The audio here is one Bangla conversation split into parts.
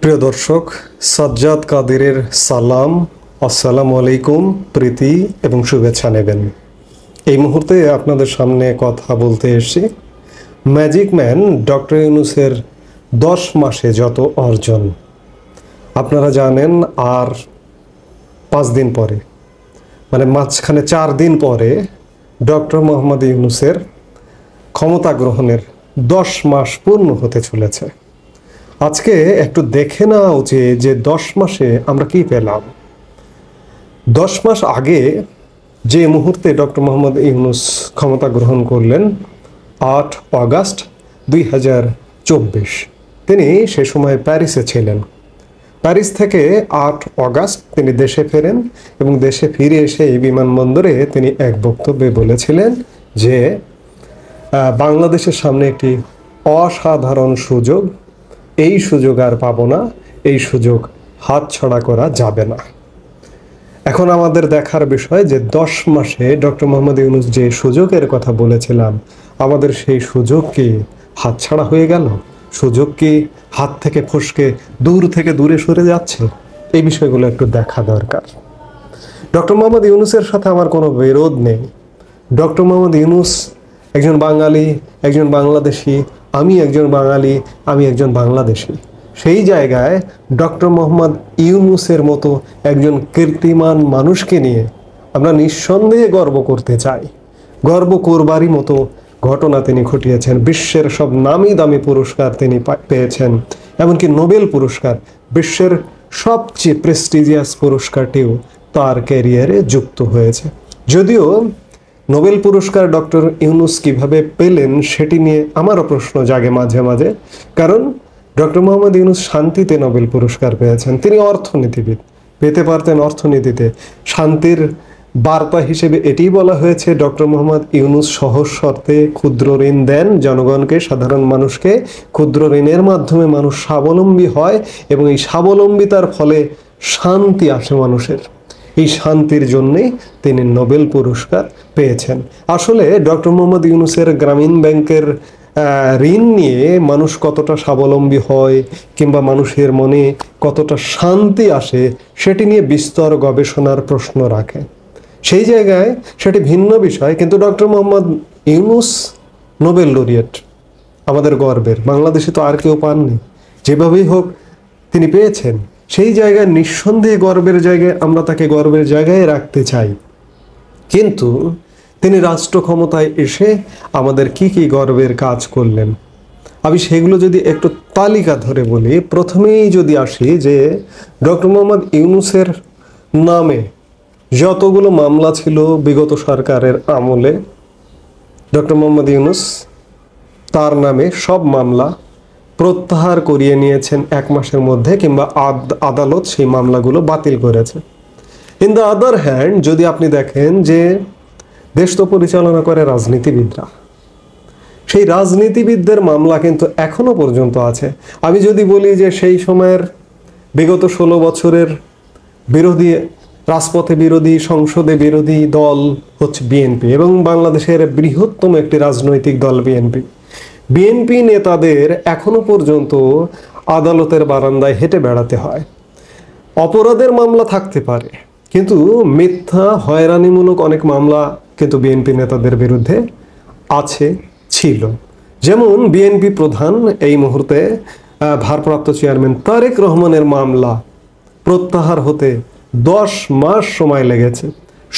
প্রিয় দর্শক, সাজ্জাদ কাদেরের সালাম, আসসালামু আলাইকুম, প্রীতি এবং শুভেচ্ছা নেবেন। এই মুহূর্তে আপনাদের সামনে কথা বলতে এসেছি ম্যাজিক ম্যান ডক্টর ইউনূসের 10 মাসে যত অর্জন। আপনারা জানেন আর 5 দিন পরে, মানে মাঝখানে 4 দিন পরে ডক্টর মোহাম্মদ ইউনূসের ক্ষমতা গ্রহণের 10 মাস পূর্ণ হতে চলেছে। আজকে একটু দেখে নেওয়া উচিত যে 10 মাসে আমরা কি পেলাম। 10 মাস আগে যে মুহূর্তে ডক্টর মোহাম্মদ ইউনূস ক্ষমতা গ্রহণ করলেন 8 অগাস্ট 2024, তিনি সে সময় প্যারিসে ছিলেন। প্যারিস থেকে 8 অগাস্ট তিনি দেশে ফেরেন এবং দেশে ফিরে এসে এই বিমানবন্দরে তিনি এক বক্তব্যে বলেছিলেন যে বাংলাদেশের সামনে একটি অসাধারণ সুযোগ, এই সুযোগ আর পাবো না, এই সুযোগ হাতছাড়া করা যাবে না। এখন আমাদের দেখার বিষয় যে 10 মাসে ডক্টর মোহাম্মদ ইউনূস যে সুযোগের কথা বলেছিলাম, আমাদের সেই সুযোগ কি হাতছাড়া হয়ে গেল? সুযোগ কি হাত থেকে ফসকে দূর থেকে দূরে সরে যাচ্ছে? এই বিষয়গুলো একটু দেখা দরকার। ডক্টর মোহাম্মদ ইউনূসের সাথে আমার কোনো বিরোধ নেই। ডক্টর মোহাম্মদ ইউনূস একজন বাঙালি, একজন বাংলাদেশি, আমি একজন বাঙালি, আমি একজন বাংলাদেশি। সেই জায়গায় ডক্টর মোহাম্মদ ইউনূসের মতো একজন কীর্তিমান মানুষকে নিয়ে আমরা নিঃসন্দেহে গর্ব করতে চাই। গর্ব করবারই মতো ঘটনা তিনি ঘটিয়েছেন। বিশ্বের সব নামি দামি পুরস্কার তিনি পেয়েছেন, এমনকি নোবেল পুরস্কার, বিশ্বের সবচেয়ে প্রেস্টিজিয়াস পুরস্কারটিও তার ক্যারিয়ারে যুক্ত হয়েছে। যদিও নোবেল পুরস্কার ডক্টর ইউনূস কিভাবে পেলেন সেটি নিয়ে আমারও প্রশ্ন জাগে মাঝে মাঝে। কারণ ডক্টর মোহাম্মদ ইউনূস শান্তিতে নোবেল পুরস্কার পেয়েছেন, তিনি অর্থনীতিবিদ, পেতে পারতেন অর্থনীতিতে। শান্তির বার্তা হিসেবে এটি বলা হয়েছে ডক্টর মোহাম্মদ ইউনূস সহজ শর্তে ক্ষুদ্র ঋণ দেন জনগণকে, সাধারণ মানুষকে। ক্ষুদ্র ঋণের মাধ্যমে মানুষ স্বাবলম্বী হয় এবং এই স্বাবলম্বিতার ফলে শান্তি আসে মানুষের। এই শান্তির জন্যেই তিনি নোবেল পুরস্কার পেয়েছেন। আসলে ডক্টর মোহাম্মদ ইউনূসের গ্রামীণ ব্যাংকের ঋণ নিয়ে মানুষ কতটা স্বাবলম্বী হয় কিংবা মানুষের মনে কতটা শান্তি আসে সেটি নিয়ে বিস্তর গবেষণার প্রশ্ন রাখে। সেই জায়গায় সেটি ভিন্ন বিষয়, কিন্তু doctor Mohammad Yunus Nobel laureate, আমাদের গর্বের। বাংলাদেশে তো আর কেউ পাননি, যেভাবেই হোক তিনি পেয়েছেন। সেই জায়গায় নিঃসন্দেহে গর্বের জায়গায় আমরা তাকে গর্বের জায়গায় রাখতে চাই। কিন্তু তিনি রাষ্ট্র ক্ষমতায় এসে আমাদের কি কি গর্বের কাজ করলেন, আমি সেগুলো যদি একটু তালিকা ধরে বলি। প্রথমেই যদি আসি যে ডক্টর মোহাম্মদ ইউনূসের নামে যতগুলো মামলা ছিল বিগত সরকারের আমলে, ডক্টর মোহাম্মদ ইউনূস তার নামে সব মামলা প্রত্যাহার করিয়ে নিয়েছেন 1 মাসের মধ্যে, কিংবা আদালত সেই মামলাগুলো বাতিল করেছে। ইন দ্য আদার হ্যান্ড যদি আপনি দেখেন যে দেশ তো পরিচালনা করে রাজনীতিবিদরা, সেই রাজনীতিবিদদের মামলা কিন্তু এখনো পর্যন্ত আছে। আমি যদি বলি যে সেই সময়ের বিগত 16 বছরের বিরোধী, রাজপথে বিরোধী, সংসদে বিরোধী দল হচ্ছে বিএনপি এবং বাংলাদেশের বৃহত্তম একটি রাজনৈতিক দল বিএনপি। বিএনপি নেতাদের এখনো পর্যন্ত আদালতের বারান্দায় হেঁটে বেড়াতে হয়। অপরাধের মামলা থাকতে পারে, কিন্তু মিথ্যা হয়রানিমূলক অনেক মামলা কিন্তু বিএনপি নেতাদের বিরুদ্ধে আছে, ছিল। যেমন বিএনপি প্রধান এই মুহূর্তে ভারপ্রাপ্ত চেয়ারম্যান তারেক রহমানের মামলা প্রত্যাহার হতে 10 মাস সময় লেগেছে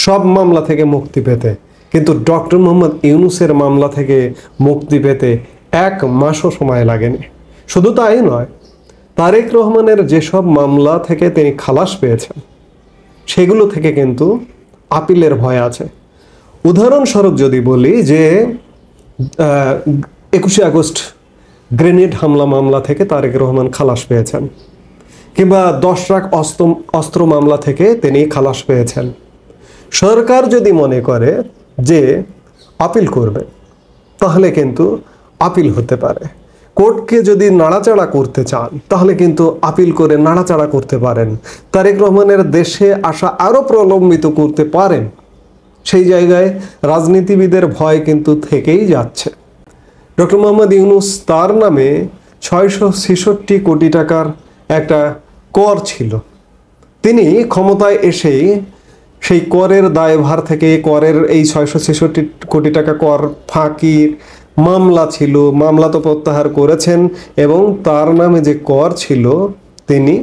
সব মামলা থেকে মুক্তি পেতে, কিন্তু ডক্টর মোহাম্মদ ইউনূসের মামলা থেকে মুক্তি পেতে 1 মাসও সময় লাগেনি। শুধু তাই নয়, তারেক রহমানের যেসব মামলা থেকে তিনি খালাস পেয়েছেন সেগুলো থেকে কিন্তু আপিলের ভয় আছে। উদাহরণস্বরূপ যদি বলি যে 21শে আগস্ট গ্রেনেড হামলা মামলা থেকে তারেক রহমান খালাস পেয়েছেন, কিংবা 10 লাখ অস্ত্র মামলা থেকে তিনি খালাস পেয়েছেন। সরকার যদি মনে করে যে আপিল করবে তাহলে কিন্তু আপিল হতে পারে। কোর্টকে যদি নাড়াচাড়া করতে চান তাহলে কিন্তু আপিল করে নাড়াচাড়া করতে পারেন। তারেক রহমানের দেশে আসা আরও প্রলম্বিত করতে পারেন। সেই জায়গায় রাজনীতিবিদের ভয় কিন্তু থেকেই যাচ্ছে। ডক্টর মোহাম্মদ ইউনূস তার নামে 666 কোটি টাকার একটা কর ছিল। তিনি ক্ষমতায় এসেই সেই করের দায়ভার থেকে, করের এই 666 কোটি টাকা কর ফাঁকির মামলা ছিল, মামলা তো প্রত্যাহার করেছেন, এবং তার নামে যে কর ছিল তিনি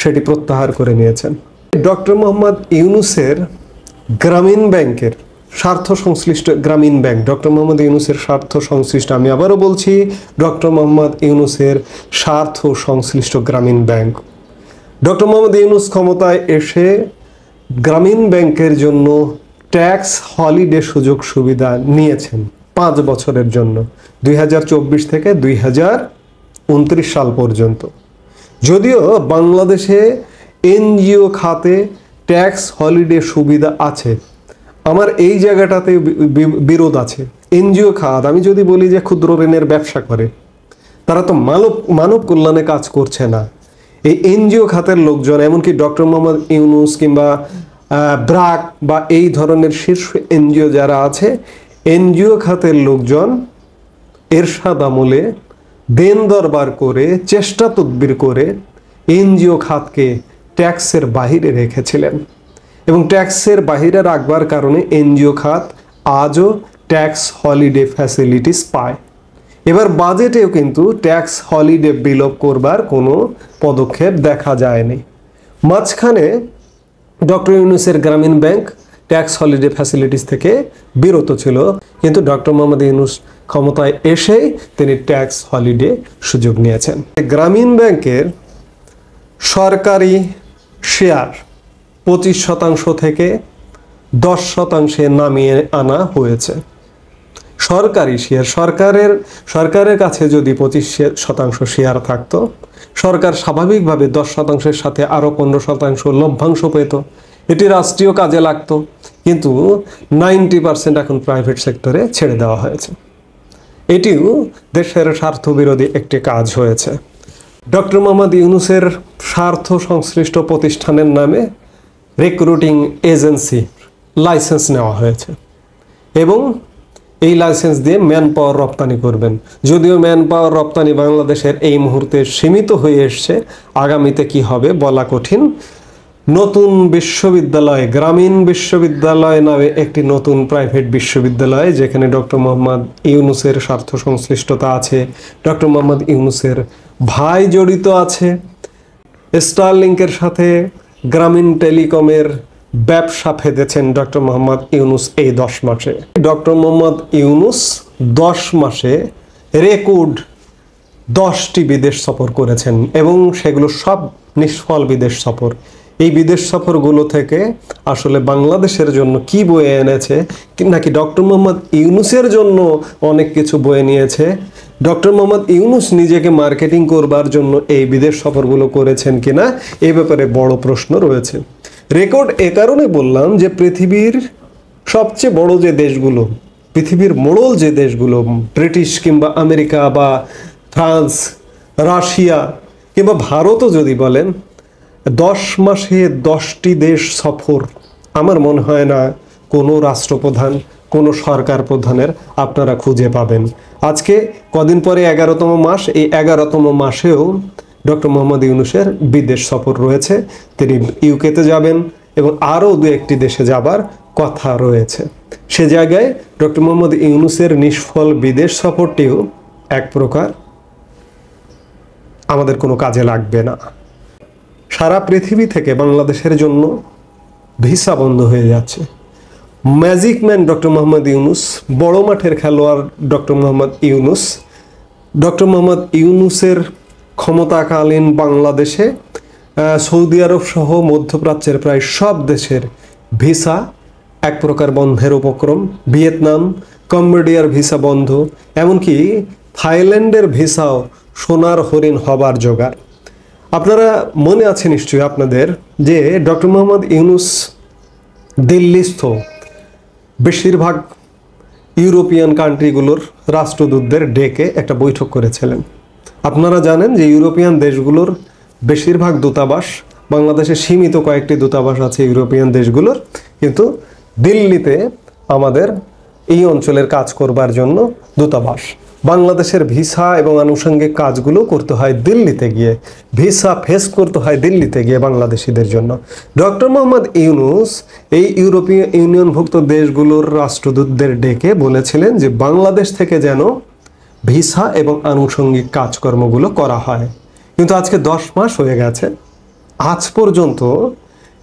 সেটি প্রত্যাহার করে নিয়েছেন। ডক্টর মোহাম্মদ ইউনূসের গ্রামীণ ব্যাংকের স্বার্থ সংশ্লিষ্ট, গ্রামীণ ব্যাংক ডক্টর মোহাম্মদ ইউনূসের স্বার্থ সংশ্লিষ্ট, আমি আবারও বলছি, ডক্টর মোহাম্মদ ইউনূসের স্বার্থ সংশ্লিষ্ট গ্রামীণ ব্যাংক। ডক্টর মোহাম্মদ ইউনূস ক্ষমতায় এসে গ্রামীণ ব্যাংকের জন্য ট্যাক্স হলিডে সুযোগ সুবিধা নিয়েছেন 5 বছরের জন্য, 2024 থেকে 2029 সাল পর্যন্ত। যদিও বাংলাদেশে এনজিও খাতে ট্যাক্স হলিডে সুবিধা আছে, আমার এই জায়গাটাতে বিরোধ আছে। এনজিও খাত, আমি যদি বলি যে ক্ষুদ্র ঋণের ব্যবসা করে, তারা তো মানব কল্যাণে কাজ করছে না। এই এনজিও খাতের লোকজন, এমনকি ডক্টর মোহাম্মদ ইউনূস কিংবা ব্র্যাক বা এই ধরনের শীর্ষ এনজিও যারা আছে, এনজিও খাতের লোকজন এরশাদ আমলে দেন দরবার করে, চেষ্টা তদবির করে এনজিও খাতকে ট্যাক্সের বাহিরে রেখেছিলেন, এবং ট্যাক্সের বাহিরে রাখবার কারণে এনজিও খাত আজও ট্যাক্স হলিডে ফ্যাসিলিটিস পায়। এবার বাজেটেও কিন্তু ট্যাক্স হলিডে বিলোপ করবার কোনো পদক্ষেপ দেখা যায়নি। মাঝখানে ডক্টর ইউনূসের গ্রামীণ ব্যাংক ট্যাক্স হলিডে ফ্যাসিলিটিস থেকে বিরত ছিল, কিন্তু ডক্টর মোহাম্মদ ইউনূস ক্ষমতায় এসেই তিনি ট্যাক্স হলিডে সুযোগ নিয়েছেন। গ্রামীণ ব্যাংকের সরকারি শেয়ার 25% থেকে 10% নামিয়ে আনা হয়েছে। সরকারি শেয়ার, সরকারের কাছে যদি 25% শেয়ার থাকতো, সরকার স্বাভাবিকভাবে 10%-এর সাথে আরও 15% লভ্যাংশ পেত, এটি রাষ্ট্রীয় কাজে লাগতো। কিন্তু 90% এখন প্রাইভেট সেক্টরে ছেড়ে দেওয়া হয়েছে। এটিও দেশের স্বার্থবিরোধী একটি কাজ হয়েছে। ডক্টর মোহাম্মদ ইউনূসের স্বার্থ সংশ্লিষ্ট প্রতিষ্ঠানের নামে রিক্রুটিং এজেন্সি লাইসেন্স নেওয়া হয়েছে, এবং এই লাইসেন্স দিয়ে ম্যান পাওয়ার রপ্তানি করবেন। যদিও ম্যান পাওয়ার রপ্তানি বাংলাদেশের এই মুহূর্তে সীমিত হয়ে এসছে, আগামীতে কি হবে বলা কঠিন। নতুন বিশ্ববিদ্যালয়, গ্রামীণ বিশ্ববিদ্যালয় নামে একটি নতুন প্রাইভেট বিশ্ববিদ্যালয়, যেখানে ডক্টর মোহাম্মদ ইউনূসের স্বার্থ সংশ্লিষ্টতা আছে, ডক্টর মোহাম্মদ ইউনূসের ভাই জড়িত আছে। স্টারলিংকের সাথে গ্রামীণ টেলিকমের ব্যবসা ফেঁদেছেন ডক্টর মোহাম্মদ ইউনূস এই 10 মাসে। ডক্টর মোহাম্মদ ইউনূস 10 মাসে রেকর্ড 10টি বিদেশ সফর করেছেন, এবং সেগুলো সব নিষ্ফল বিদেশ সফর। এই বিদেশ সফরগুলো থেকে আসলে বাংলাদেশের জন্য কি বয়ে এনেছে, নাকি ডক্টর মোহাম্মদ ইউনূসের জন্য অনেক কিছু বয়ে নিয়েছে, ডক্টর মোহাম্মদ ইউনূস নিজেকে মার্কেটিং করবার জন্য এই বিদেশ সফরগুলো করেছেন কিনা, এই ব্যাপারে বড় প্রশ্ন রয়েছে। রেকর্ড এ কারণে বললাম যে পৃথিবীর সবচেয়ে বড় যে দেশগুলো, পৃথিবীর মোড়ল যে দেশগুলো, ব্রিটিশ কিংবা আমেরিকা বা ফ্রান্স, রাশিয়া কিংবা ভারতও যদি বলেন, 10 মাসে 10টি দেশ সফর, আমার মনে হয় না কোনো রাষ্ট্রপ্রধান, কোনো সরকার প্রধানের আপনারা খুঁজে পাবেন। আজকে কদিন পরে 11তম মাস, এই 11তম মাসেও ডক্টর মোহাম্মদ ইউনূসের বিদেশ সফর রয়েছে। তিনি ইউকেতে যাবেন এবং আরও 2-1টি দেশে যাবার কথা রয়েছে। সে জায়গায় ডক্টর মোহাম্মদ ইউনূসের নিষ্ফল বিদেশ সফরটিও এক প্রকার আমাদের কোনো কাজে লাগবে না। সারা পৃথিবী থেকে বাংলাদেশের জন্য ভিসা বন্ধ হয়ে যাচ্ছে। Magic man doctor Mohammad Yunus, বড় মাঠের খেলোয়াড় ডক্টর মোহাম্মদ ইউনূস, ডক্টর মোহাম্মদ ইউনূসের ক্ষমতাকালীন বাংলাদেশে সৌদি আরব সহ মধ্যপ্রাচ্যের প্রায় সব দেশের ভিসা এক প্রকার বন্ধের উপক্রম। ভিয়েতনাম, কম্বোডিয়ার ভিসা বন্ধ, এমনকি থাইল্যান্ডের ভিসাও সোনার হরিণ হবার জোগাড়। আপনারা মনে আছে নিশ্চয়ই আপনাদের যে ডক্টর মোহাম্মদ ইউনূস দিল্লিস্থ বেশিরভাগ ইউরোপিয়ান কান্ট্রিগুলোর রাষ্ট্রদূতদের ডেকে একটা বৈঠক করেছিলেন। আপনারা জানেন যে ইউরোপিয়ান দেশগুলোর বেশিরভাগ দূতাবাস, বাংলাদেশে সীমিত কয়েকটি দূতাবাস আছে ইউরোপিয়ান দেশগুলোর, কিন্তু দিল্লিতে আমাদের এই অঞ্চলের কাজ করবার জন্য দূতাবাস। বাংলাদেশের ভিসা এবং আনুষঙ্গিক কাজগুলো করতে হয় দিল্লিতে গিয়ে, ভিসা ফেস করতে হয় দিল্লিতে গিয়ে বাংলাদেশিদের জন্য। ডক্টর মোহাম্মদ ইউনূস এই ইউরোপীয় ইউনিয়নভুক্ত দেশগুলোর রাষ্ট্রদূতদের ডেকে বলেছিলেন যে বাংলাদেশ থেকে যেন ভিসা এবং আনুষঙ্গিক কাজকর্মগুলো করা হয়। কিন্তু আজকে 10 মাস হয়ে গেছে, আজ পর্যন্ত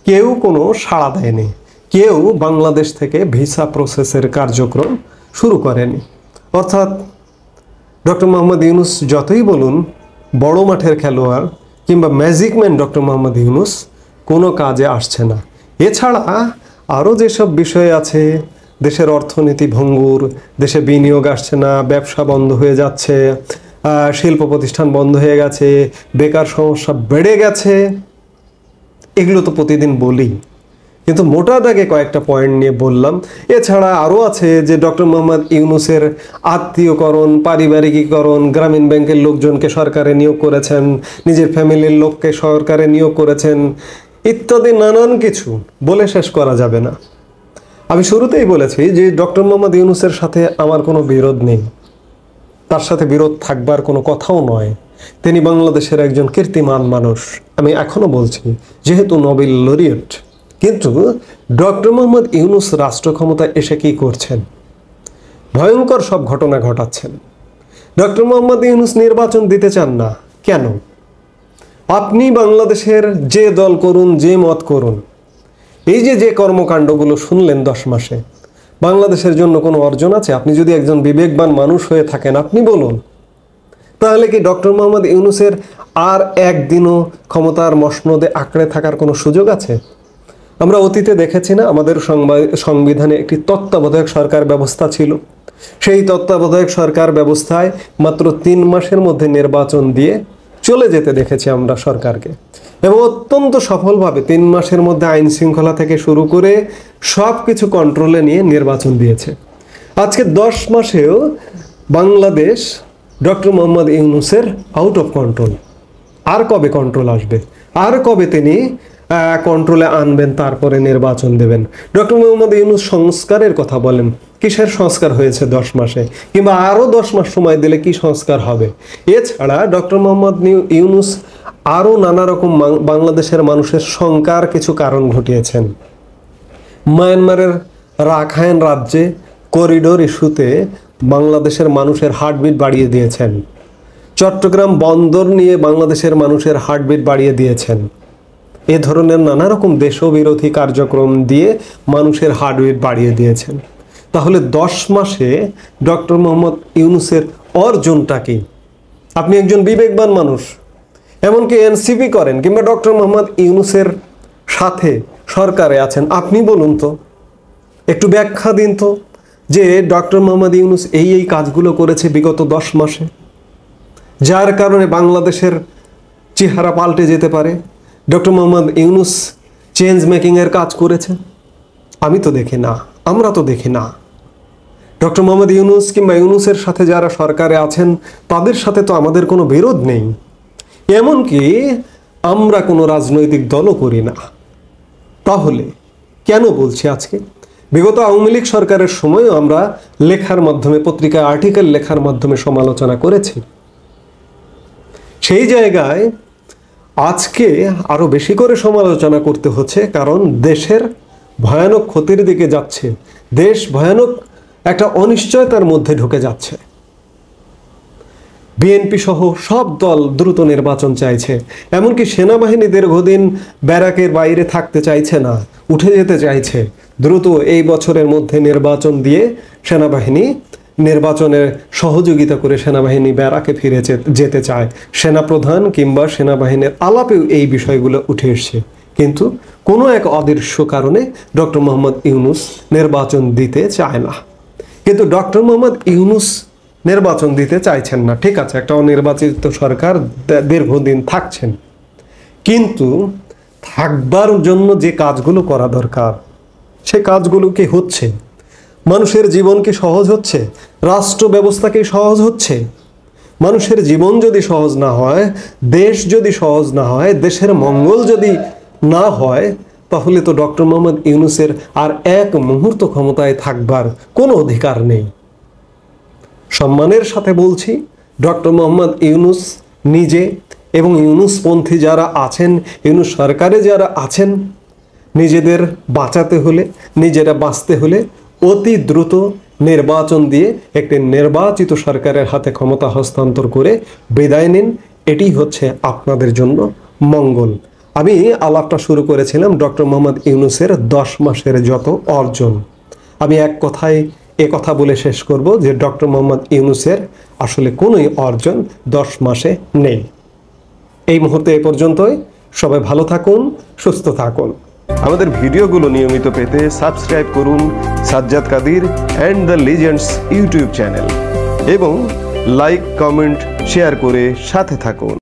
কেউ কোনো সাড়া দেয়নি, কেউ বাংলাদেশ থেকে ভিসা প্রসেসের কার্যক্রম শুরু করেনি। অর্থাৎ ডক্টর মোহাম্মদ ইউনূস যতই বলুন বড় মাঠের খেলোয়াড় কিংবা ম্যাজিকম্যান ডক্টর মোহাম্মদ ইউনূস কোনো কাজে আসছে না। এছাড়া আরও যেসব বিষয় আছে, দেশের অর্থনীতি ভঙ্গুর, দেশে বিনিয়োগ আসছে না, ব্যবসা বন্ধ হয়ে যাচ্ছে, শিল্প প্রতিষ্ঠান বন্ধ হয়ে গেছে, বেকার সমস্যা বেড়ে গেছে, এগুলো তো প্রতিদিন বলি, কিন্তু মোটা দাগে কয়েকটা পয়েন্ট নিয়ে বললাম। এছাড়া আরও আছে যে ডক্টর মোহাম্মদ ইউনূসের আত্মীয়করণ, পারিবারিকীকরণ, গ্রামীণ ব্যাংকের লোকজনকে সরকারে নিয়োগ করেছেন, নিজের ফ্যামিলির লোককে সরকারে নিয়োগ করেছেন, ইত্যাদি নানান কিছু বলে শেষ করা যাবে না। আমি শুরুতেই বলেছি যে ডক্টর মোহাম্মদ ইউনূসের সাথে আমার কোনো বিরোধ নেই, তার সাথে বিরোধ থাকবার কোনো কথাও নয়। তিনি বাংলাদেশের একজন কীর্তিমান মানুষ, আমি এখনও বলছি, যেহেতু নোবেল লরিয়েট। কিন্তু ডক্টর মোহাম্মদ ইউনূস রাষ্ট্র ক্ষমতায় এসে কী করছেন? ভয়ঙ্কর সব ঘটনা ঘটাচ্ছেন। ডক্টর মোহাম্মদ ইউনূস নির্বাচন দিতে চান না কেন? আপনি বাংলাদেশের যে দল করুন, যে মত করুন, এই যে কর্মকাণ্ডগুলো শুনলেন 10 মাসে, বাংলাদেশের জন্য কোনো অর্জন আছে? আপনি যদি একজন বিবেকবান মানুষ হয়ে থাকেন আপনি বলুন। তাহলে কি ডক্টর মোহাম্মদ ইউনূসের আর একদিনও ক্ষমতার মসনদে আঁকড়ে থাকার কোনো সুযোগ আছে? আমরা অতীতে দেখেছি না, আমাদের সংবিধানে একটি তত্ত্বাবধায়ক সরকার ব্যবস্থা ছিল। সেই তত্ত্বাবধায়ক সরকার ব্যবস্থায় মাত্র 3 মাসের মধ্যে নির্বাচন দিয়ে চলে যেতে দেখেছি আমরা সরকারকে, এবং অত্যন্ত সফলভাবে 3 মাসের মধ্যে আইন শৃঙ্খলা থেকে শুরু করে সব কিছু কন্ট্রোলে নিয়ে নির্বাচন দিয়েছে। আজকে 10 মাসেও বাংলাদেশ ডক্টর মোহাম্মদ ইউনূসের আউট অফ কন্ট্রোল। আর কবে কন্ট্রোল আসবে? আর কবে তিনি কন্ট্রোলে আনবেন, তারপরে নির্বাচন দেবেন? ডক্টর মোহাম্মদ ইউনূস সংস্কারের কথা বলেন, কিসের সংস্কার হয়েছে 10 মাসে? কিংবা আরও 10 মাস সময় দিলে কি সংস্কার হবে? এছাড়া ডক্টর মোহাম্মদ ইউনূস আরও নানা রকম বাংলাদেশের মানুষের শঙ্কার কিছু কারণ ঘটিয়েছেন। মায়ানমারের রাখাইন রাজ্যে করিডোর ইস্যুতে বাংলাদেশের মানুষের হার্টবিট বাড়িয়ে দিয়েছেন। চট্টগ্রাম বন্দর নিয়ে বাংলাদেশের মানুষের হার্টবিট বাড়িয়ে দিয়েছেন। এ ধরনের নানা রকম দেশবিরোধী কার্যক্রম দিয়ে মানুষের হার্টবিট বাড়িয়ে দিয়েছেন। তাহলে 10 মাসে ডক্টর মোহাম্মদ ইউনূসের অর্জনটা কি? আপনি একজন বিবেকবান মানুষ, এমনকি এনসিপি করেন কিংবা ডক্টর মোহাম্মদ ইউনূসের সাথে সরকারে আছেন, আপনি বলুন তো, একটু ব্যাখ্যা দিন তো যে ডক্টর মোহাম্মদ ইউনূস এই কাজগুলো করেছে বিগত 10 মাসে, যার কারণে বাংলাদেশের চেহারা পাল্টে যেতে পারে। ডক্টর মোহাম্মদ ইউনূস চেঞ্জ মেকিংয়ের কাজ করেছে? আমি তো দেখি না, আমরা তো দেখি না। ডক্টর মোহাম্মদ ইউনূস কিংবা ইউনূসের সাথে যারা সরকারে আছেন তাদের সাথে তো আমাদের কোনো বিরোধ নেই, এমনকি আমরা কোনো রাজনৈতিক দলও করি না। তাহলে কেন বলছি আজকে? বিগত আওয়ামী লীগ সরকারের সময়ও আমরা লেখার মাধ্যমে, পত্রিকায় আর্টিকেল লেখার মাধ্যমে সমালোচনা করেছি। সেই জায়গায় আজকে আরও বেশি করে সমালোচনা করতে হচ্ছে, কারণ দেশের ভয়ানক ক্ষতির দিকে যাচ্ছে, দেশ ভয়ানক একটা অনিশ্চয়তার মধ্যে ঢুকে যাচ্ছে। বিএনপি সহ সব দল দ্রুত নির্বাচন চাইছে, এমনকি সেনাবাহিনী দীর্ঘদিন ব্যারাকের বাইরে থাকতে চাইছে না, উঠে যেতে চাইছে। দ্রুত এই বছরের মধ্যে নির্বাচন দিয়ে সেনাবাহিনী নির্বাচনের সহযোগিতা করে সেনাবাহিনী ব্যারাকে ফিরে যেতে চায়। সেনাপ্রধান কিংবা সেনাবাহিনীর আলাপেও এই বিষয়গুলো উঠে এসছে, কিন্তু কোনো এক অদৃশ্য কারণে ডক্টর মোহাম্মদ ইউনূস নির্বাচন দিতে চায় না। কিন্তু ডক্টর মোহাম্মদ ইউনূস নির্বাচন দিতে চাইছেন না, ঠিক আছে, একটা অনির্বাচিত সরকার দীর্ঘদিন থাকছেন, কিন্তু থাকবার জন্য যে কাজগুলো করা দরকার সে কাজগুলো কি হচ্ছে? মানুষের জীবন কি সহজ হচ্ছে? রাষ্ট্র ব্যবস্থা কি সহজ হচ্ছে? মানুষের জীবন যদি সহজ না হয়, দেশ যদি সহজ না হয়, দেশের মঙ্গল যদি না হয়, তাহলে তো ডক্টর মোহাম্মদ ইউনূসের আর এক মুহূর্ত ক্ষমতায় থাকবার কোনো অধিকার নেই। সম্মানের সাথে বলছি, ডক্টর মোহাম্মদ ইউনূস নিজে এবং ইউনূসপন্থী যারা আছেন, ইউনূস সরকারে যারা আছেন, নিজেদের বাঁচাতে হলে, নিজেরা বাঁচতে হলে অতি দ্রুত নির্বাচন দিয়ে একটি নির্বাচিত সরকারের হাতে ক্ষমতা হস্তান্তর করে বিদায় নিন। এটি হচ্ছে আপনাদের জন্য মঙ্গল। আমি আলাপটা শুরু করেছিলাম ডক্টর মোহাম্মদ ইউনূসের 10 মাসের যত অর্জন। আমি এক কথায় কথা বলে শেষ করব যে ডক্টর মোহাম্মদ ইউনূসের আসলে কোনোই অর্জন 10 মাসে নেই। এই মুহূর্তে এ পর্যন্তই। সবাই ভালো থাকুন, সুস্থ থাকুন। আমাদের ভিডিওগুলো নিয়মিত পেতে সাবস্ক্রাইব করুন Sajjad Kadir and the legends YouTube channel এবং লাইক, কমেন্ট, শেয়ার করে সাথে থাকুন।